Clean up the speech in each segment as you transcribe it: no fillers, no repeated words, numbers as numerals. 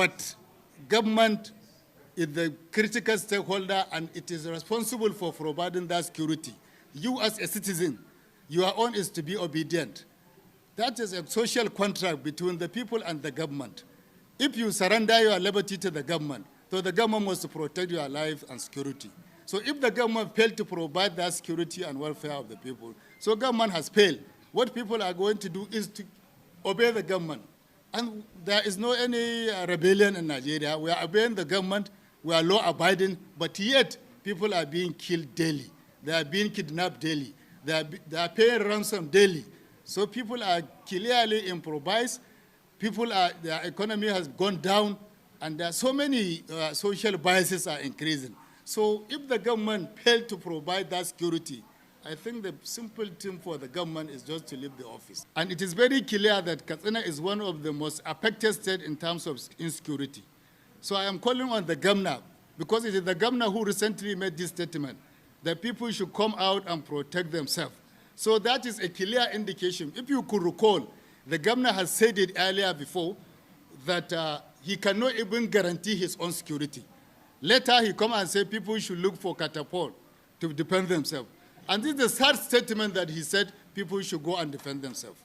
But government is the critical stakeholder and it is responsible for providing that security. You as a citizen, your own is to be obedient. That is a social contract between the people and the government. If you surrender your liberty to the government, so the government must protect your life and security. So if the government failed to provide that security and welfare of the people, so government has failed. What people are going to do is to obey the government. And there is no any rebellion in Nigeria. We are obeying the government, we are law-abiding, but yet people are being killed daily. They are being kidnapped daily. They are paying ransom daily. So people are clearly improvised. Their economy has gone down, and there are so many social biases are increasing. So if the government failed to provide that security, I think the simple thing for the government is just to leave the office. And it is very clear that Katsina is one of the most affected states in terms of insecurity. So I am calling on the governor, because it is the governor who recently made this statement, that people should come out and protect themselves. So that is a clear indication. If you could recall, the governor has said it earlier before that he cannot even guarantee his own security. Later, he come and say people should look for catapult to defend themselves. And this is the third statement that he said people should go and defend themselves.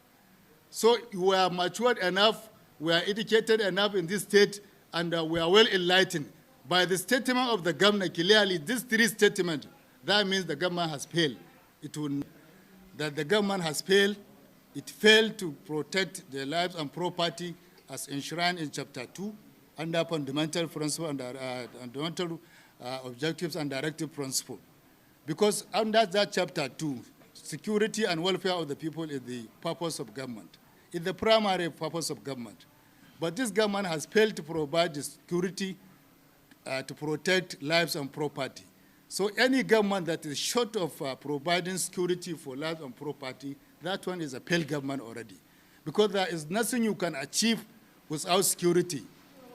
So we are matured enough, we are educated enough in this state, and we are well enlightened. By the statement of the governor, clearly, these three statements, that means the government has failed. That the government has failed. It failed to protect their lives and property as enshrined in Chapter 2 under fundamental principle and fundamental objectives and directive principle. Because under that Chapter 2, security and welfare of the people is the purpose of government. It's the primary purpose of government. But this government has failed to provide the security to protect lives and property. So any government that is short of providing security for life and property, that one is a failed government already. Because there is nothing you can achieve without security.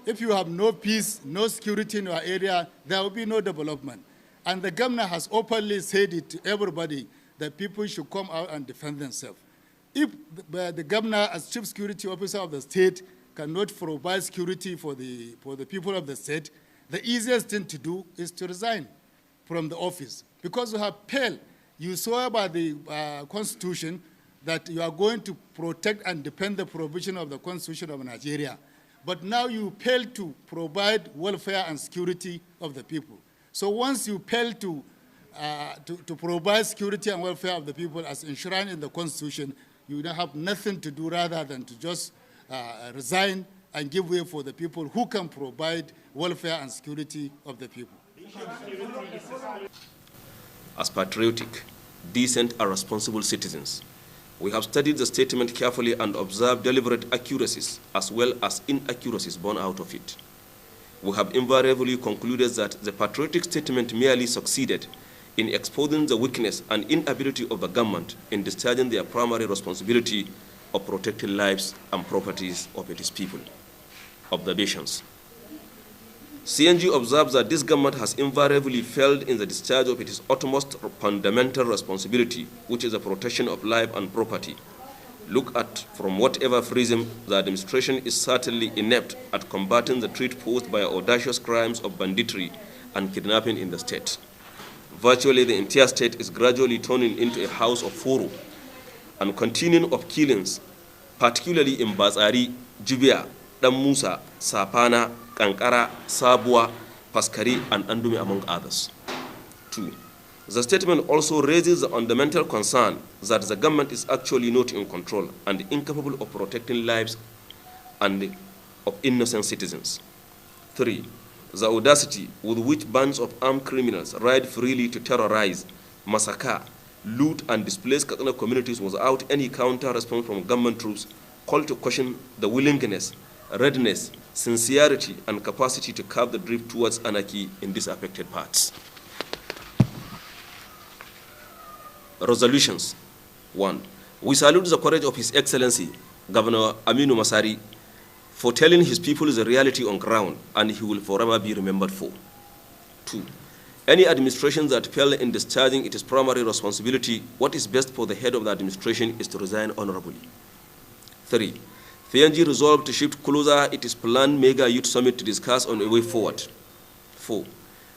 If you have no peace, no security in your area, there will be no development. And the governor has openly said it to everybody that people should come out and defend themselves. If the governor, as chief security officer of the state, cannot provide security for the people of the state, the easiest thing to do is to resign from the office, because you have failed. You swear by the Constitution that you are going to protect and defend the provision of the Constitution of Nigeria. But now you fail to provide welfare and security of the people. So once you fail to provide security and welfare of the people as enshrined in the Constitution, you don't have nothing to do rather than to just resign and give way for the people who can provide welfare and security of the people. As patriotic, decent, and responsible citizens, we have studied the statement carefully and observed deliberate accuracies as well as inaccuracies born out of it. We have invariably concluded that the patriotic statement merely succeeded in exposing the weakness and inability of the government in discharging their primary responsibility of protecting lives and properties of its people. Observations. CNG observes that this government has invariably failed in the discharge of its utmost fundamental responsibility, which is the protection of life and property. Look at from whatever prism, the administration is certainly inept at combating the threat posed by audacious crimes of banditry and kidnapping in the state. Virtually the entire state is gradually turning into a house of foro and continuing of killings, particularly in Bazari, Jibia, Dan Musa, Sapana, Kankara, Sabua, Paskari, and Andumi, among others. 2. The statement also raises the fundamental concern that the government is actually not in control and incapable of protecting lives and of innocent citizens. 3. The audacity with which bands of armed criminals ride freely to terrorize, massacre, loot, and displace Katsina communities without any counter-response from government troops call to question the willingness, readiness, sincerity, and capacity to curb the drift towards anarchy in these affected parts. Resolutions. 1. We salute the courage of His Excellency, Governor Aminu Masari, for telling his people the reality on ground, and he will forever be remembered for. 2. Any administration that failed in discharging its primary responsibility, what is best for the head of the administration is to resign honorably. 3. PNG resolved to shift closer its planned mega youth summit to discuss on a way forward. 4.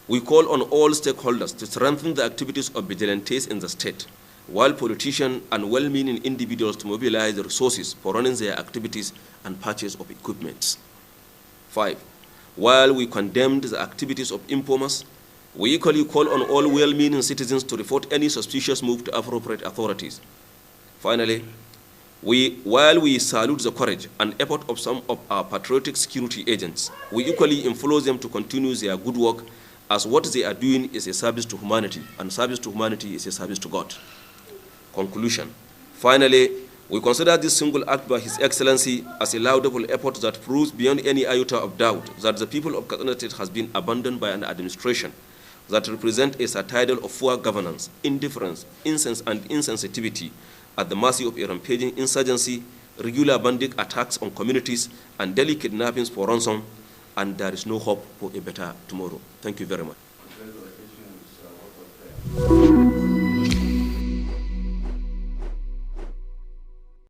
We call on all stakeholders to strengthen the activities of vigilantes in the state, while politicians and well-meaning individuals to mobilize the resources for running their activities and purchase of equipment. 5. While we condemned the activities of informers, we equally call on all well-meaning citizens to report any suspicious move to appropriate authorities. Finally, while we salute the courage and effort of some of our patriotic security agents, we equally implore them to continue their good work, as what they are doing is a service to humanity, and service to humanity is a service to God. Conclusion. Finally, we consider this single act by His Excellency as a laudable effort that proves beyond any iota of doubt that the people of Katsina State has been abandoned by an administration that represents a citadel of poor governance, indifference, and insensitivity at the mercy of a rampaging insurgency, regular bandit attacks on communities, and daily kidnappings for ransom, and there is no hope for a better tomorrow. Thank you very much.